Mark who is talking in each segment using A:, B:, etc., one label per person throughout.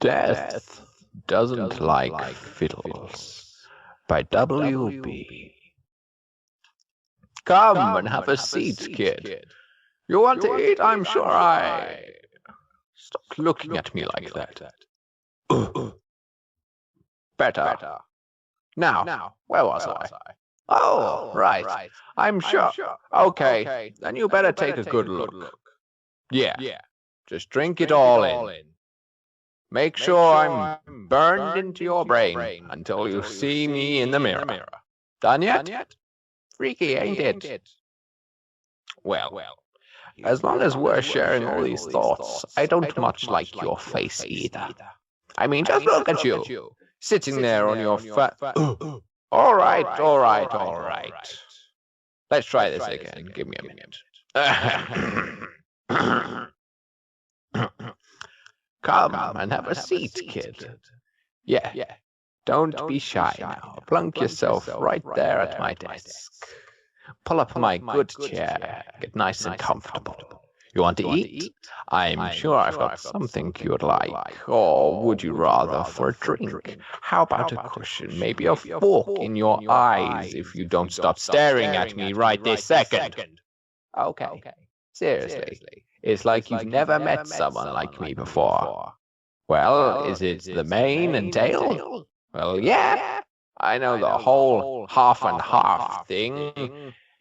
A: Death Doesn't Like Fiddles by W.B. Come and have a seat, kid. You want to eat? I'm sure I... Stop looking at me like that. Better. Now, where was I? Oh, right. I'm sure. Okay, then you better take a good look. Yeah, just drink it all in. Make sure I'm burned into your brain until you see me in the mirror. Done yet? Freaky, ain't it? Well, as long as we're sharing all these thoughts, I don't much like your face either. I mean, just look at you, sitting there on your fat... All right. Let's try this again. Give me a minute. Come and have a seat, kid. Yeah. Don't be shy now. Plunk yourself right there at my desk. Pull up my good chair. Get nice and comfortable. You want to eat? I'm sure I've got something you'd like. Or would you rather for a drink? How about a cushion? Maybe a fork in your eyes if you don't stop staring at me right this second. Okay. Seriously. It's like you've never met someone like me before. Well, is it the mane and tail? Well, yeah. I know the whole half and half thing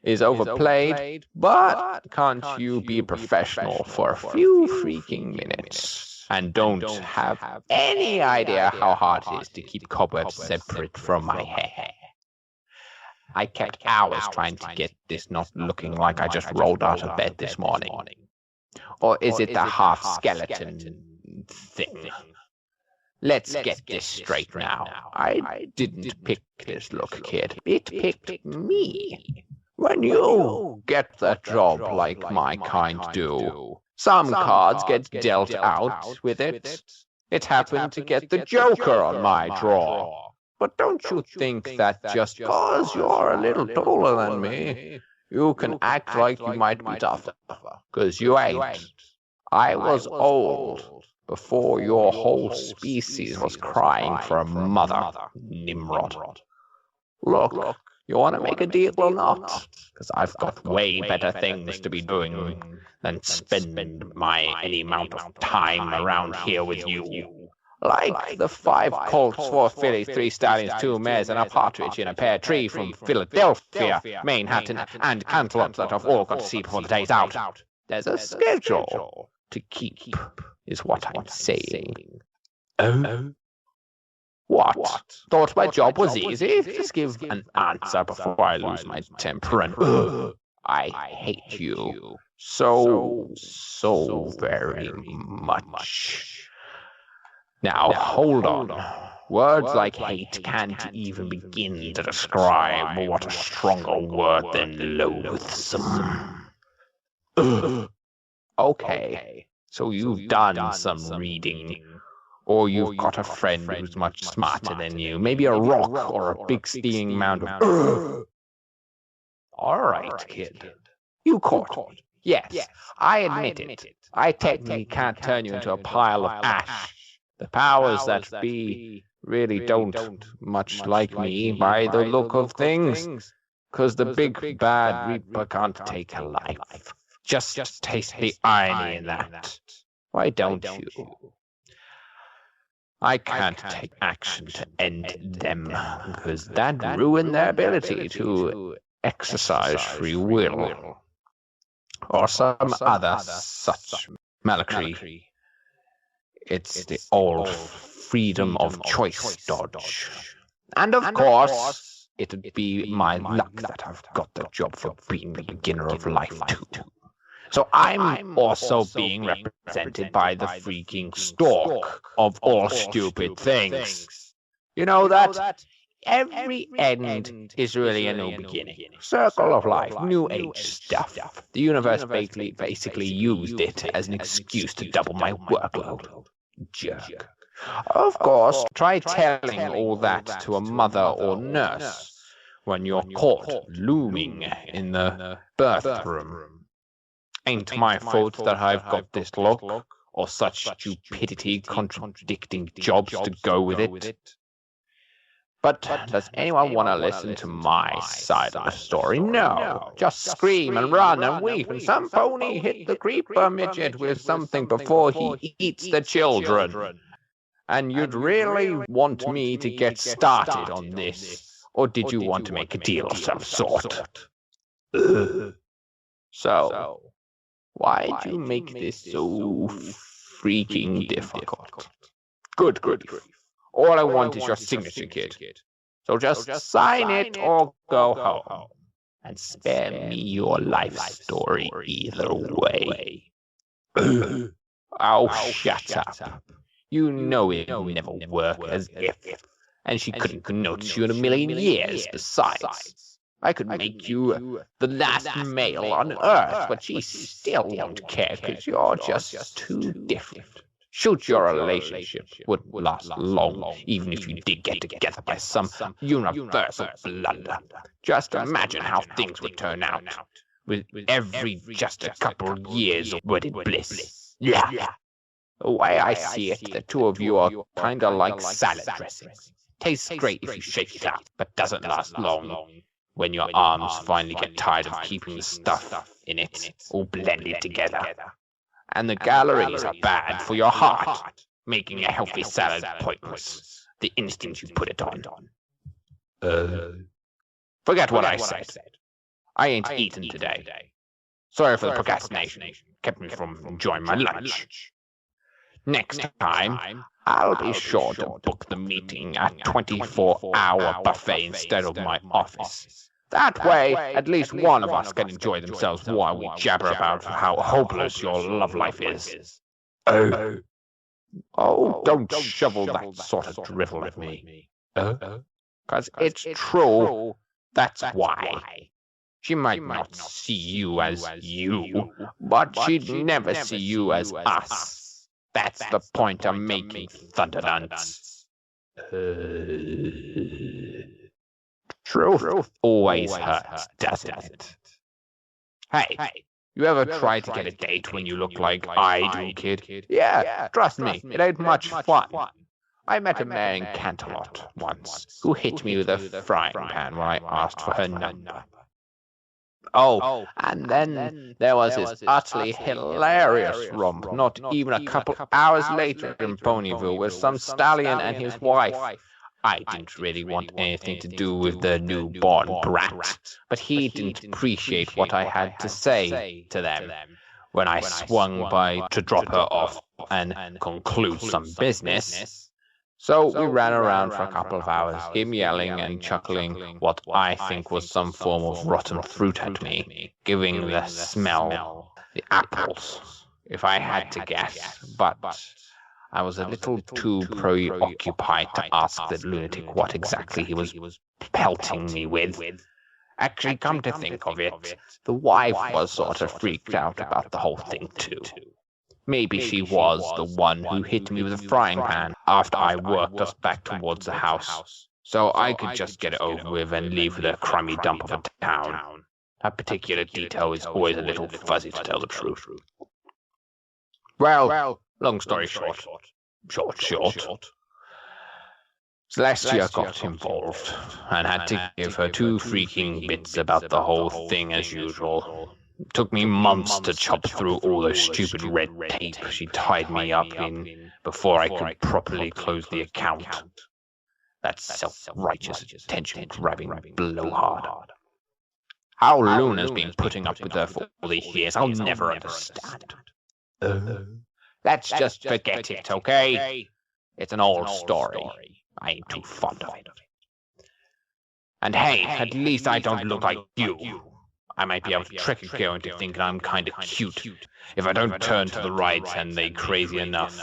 A: is overplayed, but can't you be a professional for a few freaking minutes? And don't have any idea how hard it is to keep cobwebs separate from my hair. I kept hours trying to get this not looking like I just rolled out of bed this morning. Or is it the half-skeleton thing? Let's get this straight now. I didn't pick this look, kid. It picked me. When you get that job like my kind do, some cards get dealt out with it. It happened to get the Joker on my draw. But don't you think that just because you're a little taller than me, you can act like you might be tougher? Because you ain't. I was old before your whole species was crying for a mother, Nimrod. Look, you want to make a deal or not? Because I've got way better things to be doing than spend my any amount of time around here with you. Like the 5 colts, 4 fillies, 3 stallions, 2 mares, and a partridge in a pear tree from Philadelphia, Manhattan, and cantaloupes that I've all got to see before the day's out. There's a schedule to keep, is what I'm saying. Oh? What? Thought my job was easy? Just give an answer before I lose my temper and... I hate you so very much. Now, hold on. Words like hate can't even begin to describe what a stronger word than loathsome. Okay, so you've done some reading. Or you've got a friend who's much smarter than you. Maybe a rock or a big steaming mound of... All right, kid. You caught me. Yes, I admit it. I technically can't turn you into a pile of ash. The powers that be really don't much like me by the look of things. 'Cause the big bad Reaper can't take a life. Just taste the irony in that. Why don't you? I can't take action to end them, because that'd ruin their ability to exercise free will. Or some other such malacry. It's the old freedom of choice dodge. And of course, it'd be my luck that I've got the job for being the beginner of life too. So I'm also being represented by the freaking stalk of all stupid things. You know that? Every end is really a new beginning. Circle of life, new age stuff. The universe basically used it as an excuse to double my workload. Jerk. Of course, try telling all that to a mother or nurse when you're caught looming in the birth room. Ain't my fault that I've got this look, or such stupidity contradicting jobs to go with it. But does anyone want to listen to my side of the story? No. Just scream and run and weep, and some pony hit the creeper midget with something before he eats the children. And you'd really want me to get started on this, or did you want to make a deal of some sort? So, why'd you make this so freaking difficult? Good grief. All I want is your signature, kid. So just sign it or go home. And spare me your life story either way. Oh, shut up. You know it'll never work as if. And she couldn't notice you in a million years besides. I could make you the last male on Earth, but she still won't care because you're just too different. Shoot, your relationship wouldn't last long, even if you did get together by some universal blunder. Just imagine how things would turn out, with every just a couple years of wedded bliss. Yeah. The way I see it, the two of you are kinda like salad dressing. Tastes great if you shake it up, but doesn't last long when your arms finally get tired of keeping the stuff in it all blended together. And the calories are bad for your heart, making a healthy salad pointless the instant you put it on. Forget what I said. I ain't eaten today. Sorry for the procrastination. Kept me from enjoying my lunch. Next time, I'll be sure to book the meeting at 24-hour buffet instead of my office. That way, at least one of us can enjoy themselves while we jabber about how hopeless your love life is. Oh, don't shovel that sort of drivel at me. 'Cause it's true, that's why. She might not see you as you, but she'd never see you as us. That's the point I'm making, Thundernuts. Truth always hurts, doesn't it? Hey, you ever tried to get a date when you look like I do, kid? Yeah, trust me, it ain't much fun. I met a man in Canterlot once who hit me with a frying pan when I asked for her number. Oh, and then there was his utterly hilarious romp not even a couple hours later in Ponyville with some stallion and his wife. I didn't really want anything to do with the newborn brat, but he didn't appreciate what I had to say to them when I swung by to drop her off and conclude some business. So we ran around for a couple of hours, him yelling and chuckling what I think was some form of rotten fruit at me, giving the smell the apples, if I had to guess, but I was a little too preoccupied to ask the lunatic what exactly he was pelting me with. Actually, come to think of it, the wife was sort of freaked out about the whole thing too. Maybe she was the one who hit me with a frying pan after I worked us back towards the house, so I could just get it over with and leave with a crummy dump of a town. That particular detail is always a little fuzzy, to tell the truth. Well, long story short. Celestia got involved and had to give her 2 freaking bits about the whole thing as usual. It took me months to chop through all the stupid red tape she tied me up in before I could properly close the account. That self-righteous, attention-grabbing blowhard. How Luna's been putting up with her for all these years, I'll never understand. Let's just forget it, okay? It's an old story. I ain't too fond of it. And hey, at least I don't look like you. I might be able to trick a girl into thinking I'm kinda cute if I don't turn to the right and they crazy enough.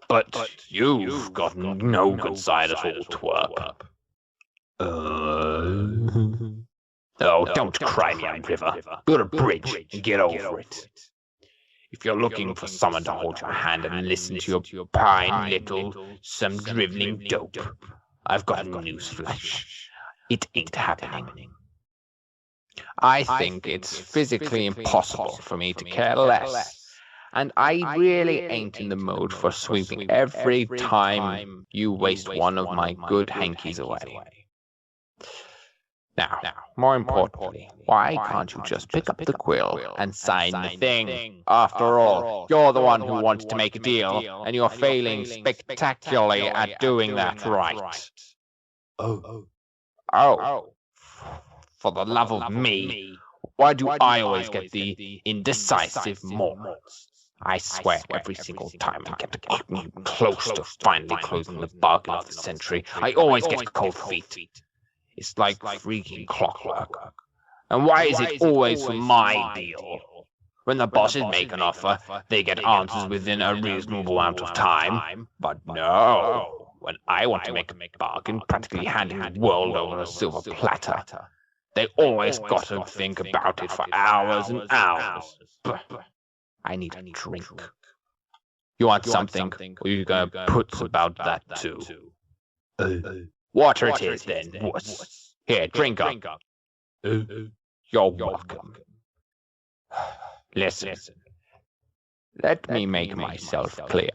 A: But you've got no good side at all, twerp. Oh, don't cry me, River. Go to bridge and get over it. If you're looking for someone to hold your hand and listen to your pine little, some driveling dope, I've got newsflash. It ain't happening. I think it's physically impossible for me to care less And I really ain't in the mood for sweeping every time you waste one of my good hankies away. Now, more importantly, why can't you just pick up the quill and sign the thing? After all, you're the one who wanted to make a deal, and you're failing spectacularly at doing that right. Oh, for the love of me, why do I always get the indecisive moments? I swear every single time I get close to finally closing the bargain of the century, I always get cold feet. It's like freaking clockwork. And why is it always for my deal? When the bosses make an offer, they get answers within a reasonable amount of time. But no, when I want to make a bargain, practically handing the world over a silver platter, they always got to think about it for hours and hours. I need a drink. You want something, or you gonna put about that too? Water it is then, wuss. Here, drink up. You're welcome. Listen, let me make myself clear,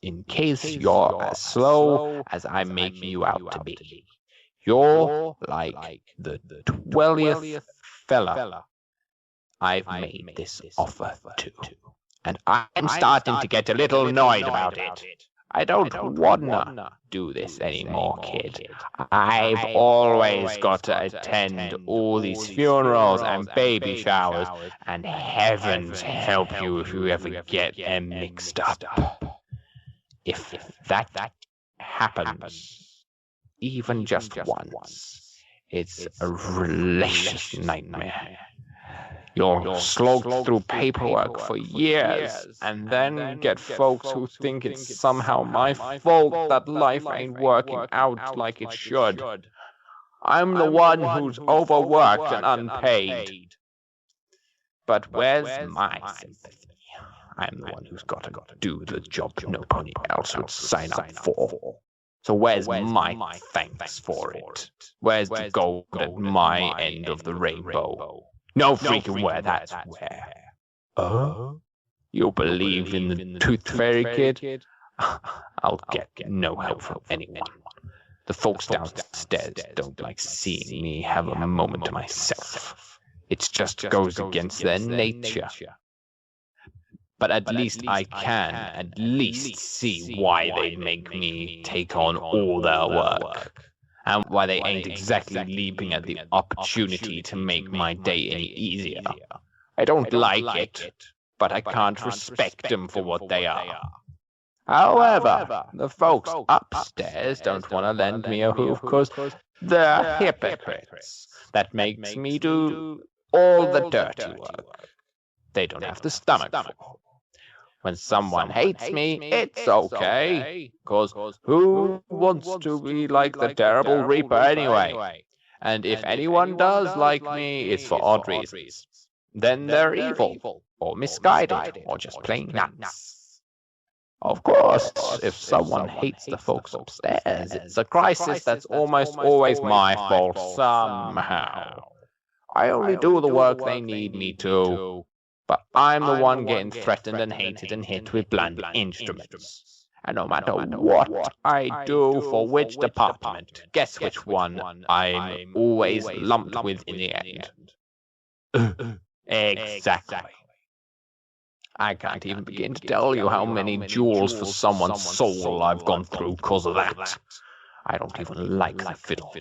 A: in case you're as slow as I'm making you out to be. You're like the 12th fella I've made this offer to, and I'm starting to get a little annoyed about it. I don't wanna do this anymore, kid. I've always got to attend all these funerals and baby showers, and heavens help you if you ever get them mixed up. If that happens, even just once, it's a relatious nightmare. You'll slog through paperwork for years, and then get folks who think it's somehow my fault that life ain't working out like it should. I'm the one who's overworked and unpaid. But where's my sympathy? I'm the one who's got to do the job nobody else would sign up for. So where's my thanks for it? Where's the gold at my end of the rainbow? No freaking where, that's where. Oh? You believe in the Tooth Fairy, kid? I'll get no help from anyone. The folks downstairs don't like seeing me have a moment to myself. It just goes against their nature. But at least I can at least see why they make me take on all their work. And why they ain't exactly leaping at the opportunity to make my day any easier. I don't like it, but I can't respect them for what they are. However, the folks upstairs don't want to lend me a hoof because they're hypocrites. That makes me do all the dirty work. They don't have the stomach for. When someone hates me, it's okay, cause who wants to be like the terrible Reaper anyway? And if anyone does like me, it's for odd reasons. Then they're evil, or misguided, or just plain nuts. Of course, if someone hates the folks upstairs, it's a crisis that's almost always my fault somehow. I only do the work they need me to. But I'm the one getting threatened and hated and hit with blunt instruments. And no matter what I do for which department, guess which one I'm always lumped with in the end. Exactly. I can't even begin to tell you how many jewels for someone's soul I've gone through because of that. I don't even like the fiddle.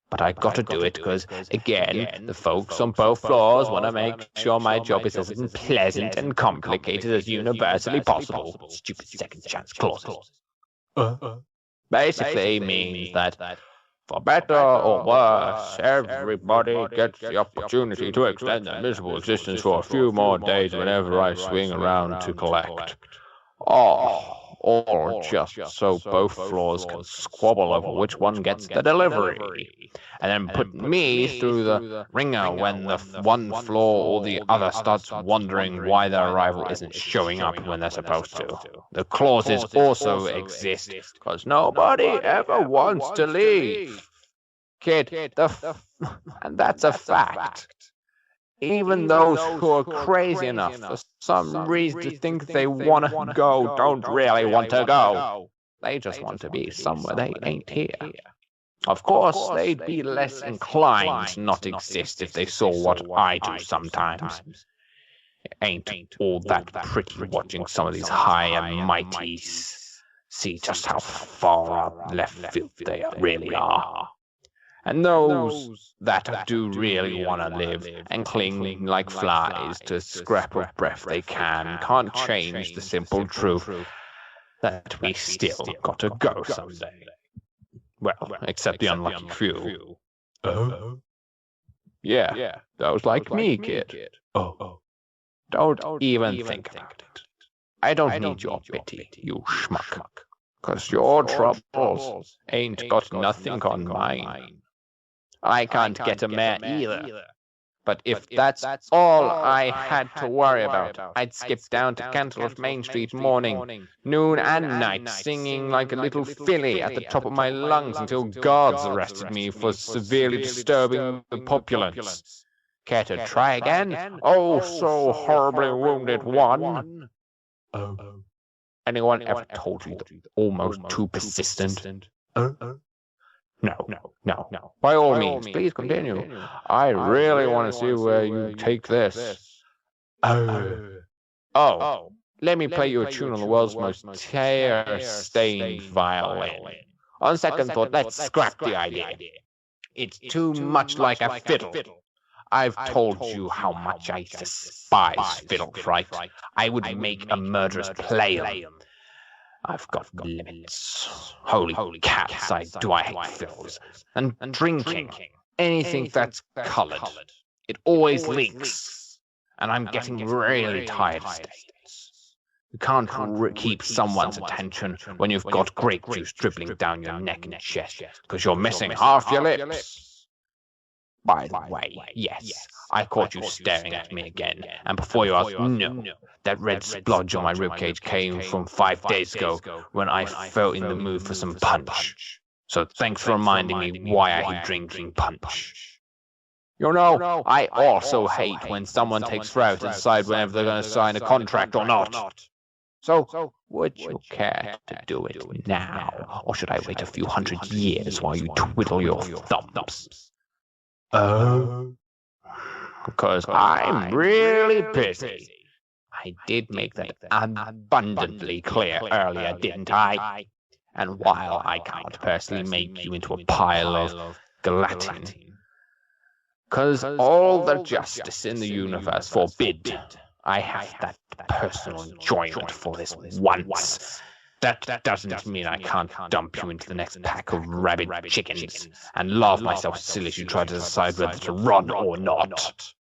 A: But I gotta do it because, again, the folks on both floors want to make sure my job is as unpleasant and complicated as universally possible. Stupid second chance clauses. Basically means that, for better or worse, everybody gets the opportunity to extend their miserable existence for a few more days whenever I swing around to collect. Or just so both floors can squabble over which one gets the delivery, and then put me through the ringer when the one floor or the other starts wondering why their arrival isn't showing up when they're supposed to. The clauses also exist because nobody ever wants to leave. Kid, and that's a fact. Even those who are crazy enough for some reason to think they want to go don't really want to go. They just want to be somewhere they ain't here. Of course, they'd be less inclined to not exist if they saw what I do sometimes. It ain't all that pretty watching some of these high and mighties see just how far up left field they really are. And those that do really want to live and cling like flies to a scrap of breath they can't change the simple truth that we still gotta go someday. Well, except the unlucky few. Oh? Yeah, those like me, kid. Oh. Don't even think about it. I don't need your pity, you schmuck. 'Cause your troubles ain't got nothing on mine. I can't get a mare either. But if that's all I had to worry about, I'd skip down to Cantle's Main Street morning, noon and night, singing like a little filly at the top of my lungs until guards arrested me for severely disturbing the populace. Care to try again? Oh, so horribly wounded one. Oh. Anyone ever told you that almost too persistent? No. By all means, please continue. I really want to see where you take this. Oh, let me play you a tune on the world's most tear-stained violin. On second thought, let's scrap the idea. It's too much like a fiddle. I've told you how much I despise fiddles, right? I would make a murderous play of them. I've got limits. Holy cats, I hate fiddles. And drinking. Anything that's colored. It always leaks. And I'm getting really tired of states. You can't keep someone's attention when you've got grape juice dribbling down your neck and chest, because you're missing half your lips. By the way, yes, I caught you staring at me again, and before you ask, no, that red splodge on my ribcage came from 5 days ago when I felt in the mood for some punch. So thanks for reminding me why I hate drinking punch. You know, I also hate when someone takes forever to decide whether they're going to sign a contract or not. So, would you care to do it now, or should I wait a few hundred years while you twiddle your thumbs? Oh, because I'm really busy. I did make that abundantly clear earlier, didn't I? And while I can't personally make you into a pile of gelatin, because all the justice in the universe forbid I have that personal enjoyment for this once. That doesn't mean I can't dump you into the next pack of rabid chickens and laugh myself silly as you try to decide whether to run or not.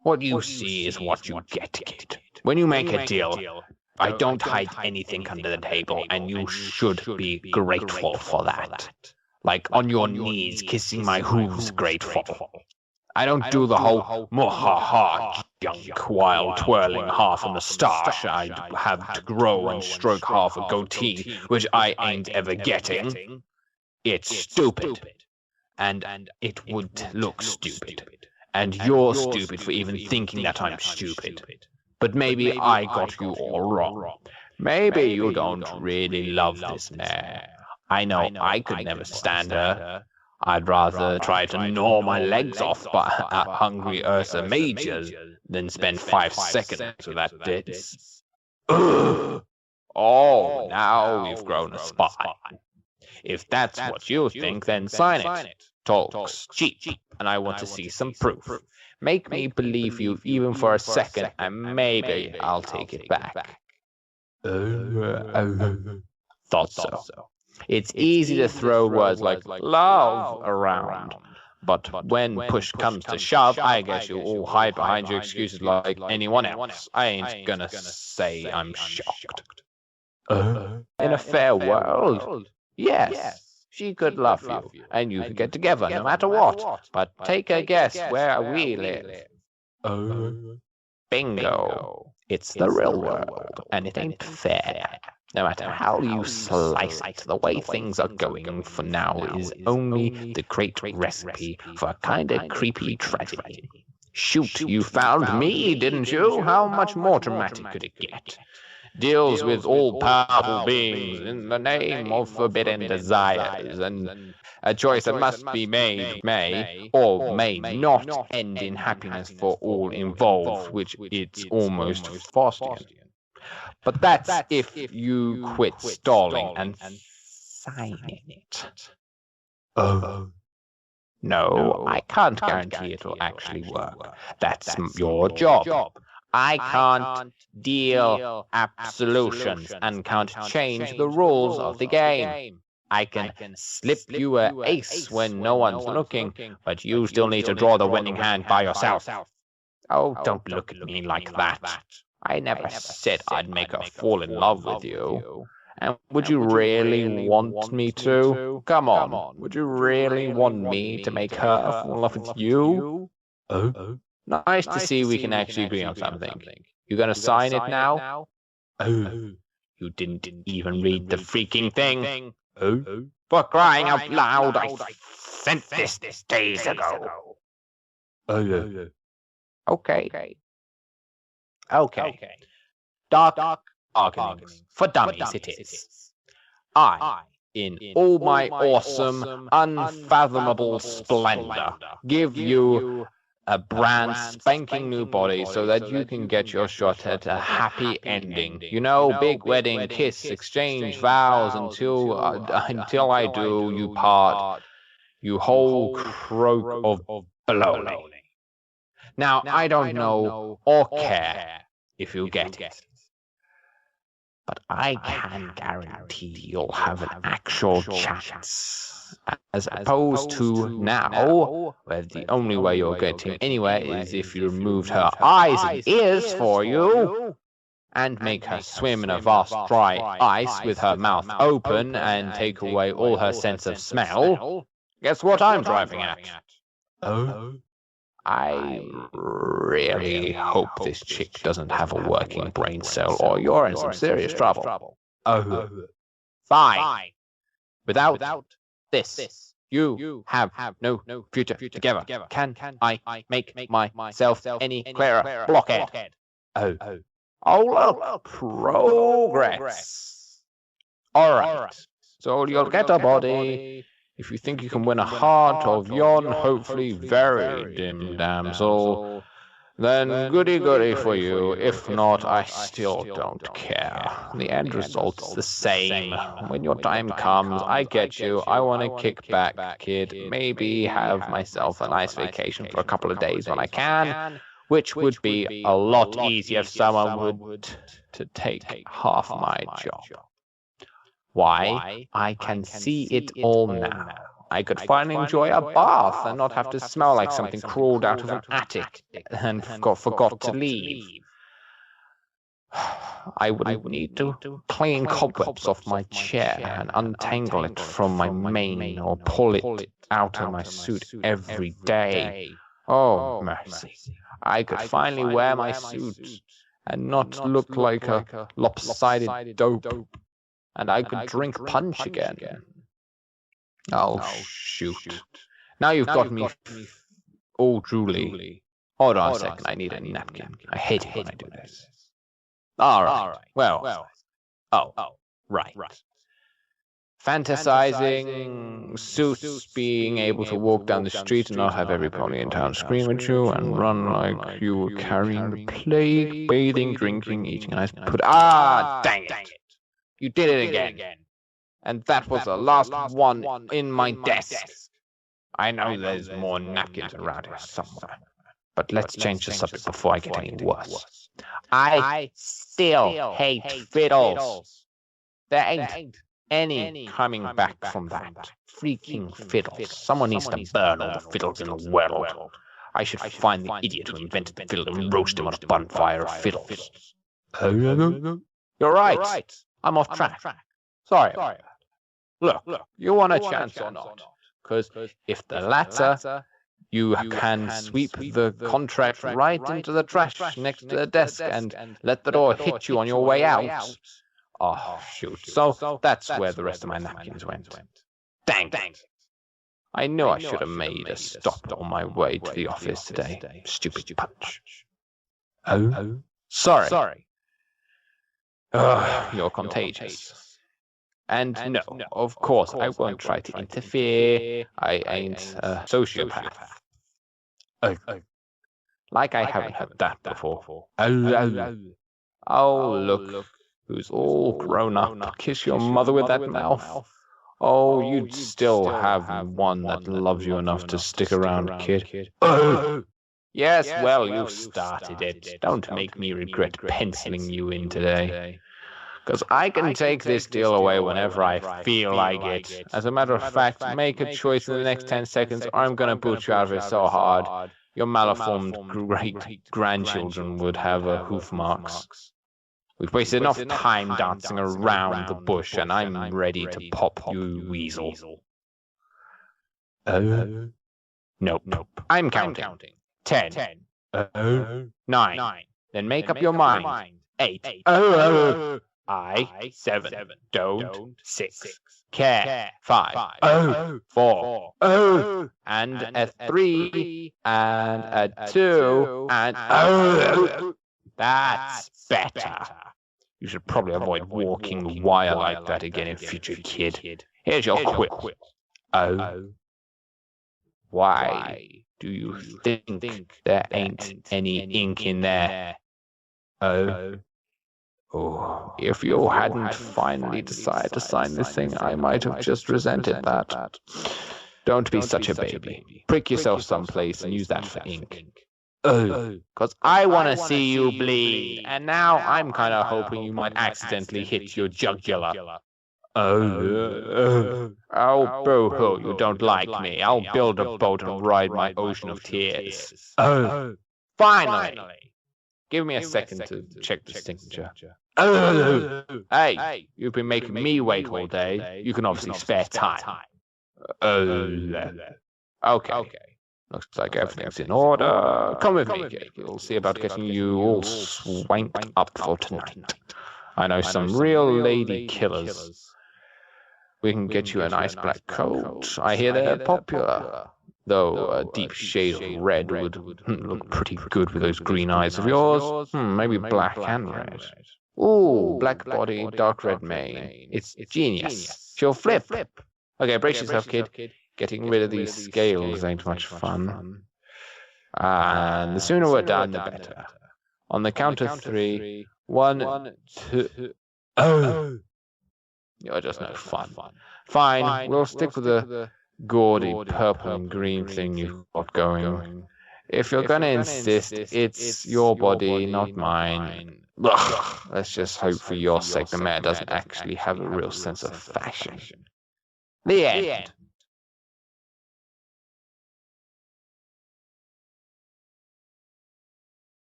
A: What you see is what you get, kid. When you make a deal, I don't hide anything under the table, and you should be grateful for that. Like on your knees, kissing my hooves grateful. I don't do the whole muha-ha junk while twirling half a moustache I'd have to grow and stroke half a goatee, which I ain't ever getting. It's stupid. And it would look stupid. And you're stupid for even thinking that I'm stupid. But maybe I got you all wrong. Maybe you don't really love this mare. I know I could never stand her. I'd rather try to gnaw my legs off by a hungry Ursa Major than spend 5 seconds with that ditz. Oh, now we've grown a spine. If that's what you think, then sign it. Talk's cheap, and I want to see some proof. Make me believe you even for a second, and maybe I'll take it back. Thought so. It's easy to throw words like love around, but when push comes to shove, I guess you all hide behind your excuses like anyone else. I ain't gonna say I'm shocked. In a fair world, yes, she could love you, and you could get together no matter what, but take a guess where we live. Bingo. It's the real world, and it ain't fair. No matter how you slice it, the way things are going for now is only the great recipe for a kinda creepy tragedy. Shoot, you found me, didn't you? How much more dramatic could it get? Deals with all-powerful beings in the name of forbidden desires, and a choice that must be made may, or may not, end in happiness for all involved, which it's almost Faustian. But that's if you quit stalling and sign it.
B: Oh.
A: No, I can't guarantee it'll actually work. That's your job. I can't deal absolutions and can't change the rules of the game. I can slip you an ace when no one's looking, but you still need to draw the winning hand by yourself. Oh, don't look at me like that. I never said I'd make her fall in love with you. And would you really want me to? Come on, would you really want me to make her fall in love with you?
B: Oh.
A: Nice to see we can actually agree on something. You gonna sign it now?
B: Oh.
A: You didn't even read the freaking thing.
B: Oh.
A: For crying out loud, I sent this days ago.
B: Oh.
A: Okay. Dark Arguments for Dummies it is. I, in all my awesome, unfathomable splendor, give you a brand spanking new body so that you can get your shot at a happy ending. You know, big wedding, kiss, exchange vows until I do, you part, you whole croak of baloney. Now, I don't know or care if you get it, but I can guarantee you'll have an actual chance, as opposed to now, where the only way you're getting anywhere is if you removed her eyes and ears for you, and make her swim in a vast dry ice with her mouth open and take away all her sense of smell. Guess what I'm driving at?
B: Oh.
A: I really hope this chick doesn't have a working brain cell, or you're in some serious trouble.
B: Oh.
A: Fine. Without this, you have no future together. Can I make myself any clearer, blockhead?
B: Oh.
A: Oh, look, progress. All right. So you'll get a body. If you think you can win a heart of yon hopefully very dim damsel, then goody for you. If not, I still don't care. The end result is the same. When your time comes, I get you. I want to kick back, kid. Maybe have myself a nice vacation for a couple of days when I can, which would be a lot easier if someone would to take half my job. Why? I can see it all now. I could finally enjoy a bath and not have to smell like something crawled out of an attic and forgot to leave. I wouldn't need to clean cobwebs off my chair and untangle it from my mane or pull it out of my suit every day. Oh, mercy. I could finally wear my suit and not look like a lopsided dope. And I could drink punch again. Oh, shoot. Now you've got me all drooly. Hold on a second, I need a napkin. I hate it when I do this. All right. Well. Right. Fantasizing suits being able to walk down the street and not have everybody in town scream at you and run like you were carrying the plague, bathing, drinking, eating an ice pudding. Ah, dang it. You did it again. And that was the last one in my desk. I know there's more napkins around here somewhere. But let's change the subject before I get any worse. I still hate Fiddles. There ain't any coming back from that. Freaking Fiddles. Someone needs to burn all the fiddles in the world. I should find the idiot who invented the fiddle and roast him on a bonfire of fiddles. You're right. I'm off track. Sorry. Look, you want a chance or not? Because if the latter, you can sweep the contract right into the trash next to the desk and let the door hit you on your way out. Oh, shoot. So that's where the rest of my napkins went. Dang. I knew I should have made a stop on my way to the office today. Stupid punch.
B: Oh?
A: Sorry. You're contagious. And no, of course, I won't try to interfere. I ain't a sociopath.
B: Oh.
A: Like I haven't heard that before.
B: Oh.
A: Oh, look, who's all grown up. Kiss your mother with that mouth. Oh, you'd still have one that loves you enough to stick around, kid.
B: Oh.
A: Yes, well, you started it. Don't make me regret penciling you in today. Because I can take this deal away whenever I feel like it. As a matter of fact, make a choice in the next 10 seconds or I'm gonna boot you out of it so hard, your malformed great-grandchildren would have hoof marks. We've wasted enough time dancing around the bush and I'm ready to pop you, weasel.
B: Oh.
A: Nope. I'm counting. 10.
B: Oh.
A: 9. Then make up your mind. 8.
B: Oh.
A: 7. Don't. 6. Care. 5.
B: Oh.
A: 4.
B: Oh.
A: And a 3. And a 2. And
B: Oh.
A: that's better. You should probably avoid walking the wire like that again in future, kid. Here's your quill.
B: Oh.
A: Why do you think there ain't any ink in there?
B: Oh.
A: Oh, if you hadn't finally decided to sign this thing, I might have just resented that. Don't be such a baby. Prick yourself someplace and use that for ink.
B: Oh.
A: Because I want to see you bleed, and now I'm kind of hoping you might accidentally hit your jugular.
B: Oh.
A: Oh, boo-hoo, you don't like me. I'll build a boat and ride my ocean of tears.
B: Oh.
A: Finally! Give me a second to check the signature.
B: Oh.
A: Hey, you've been making me wait all day. You can obviously spare time. Okay. Looks like everything's in order. Come with me, kid. We'll see about getting you all swanked up for tonight. I know some real lady killers. We can get you a nice black coat. I hear they're popular. Though a deep shade of red would look pretty good with those green eyes of yours. Maybe black and red. Ooh, black body, dark red mane. It's genius. She'll flip. Okay, brace yourself, kid. Getting rid of these scales ain't much fun. And the sooner we're done, the better. On the count of 3, 1, 2...
B: Oh.
A: You're just no fun. Fine, we'll stick with the gaudy purple and green thing you've got going. If you're gonna insist, it's your body, not mine. Ugh, let's just hope for your sake the mayor doesn't actually have a real sense of fashion. The end.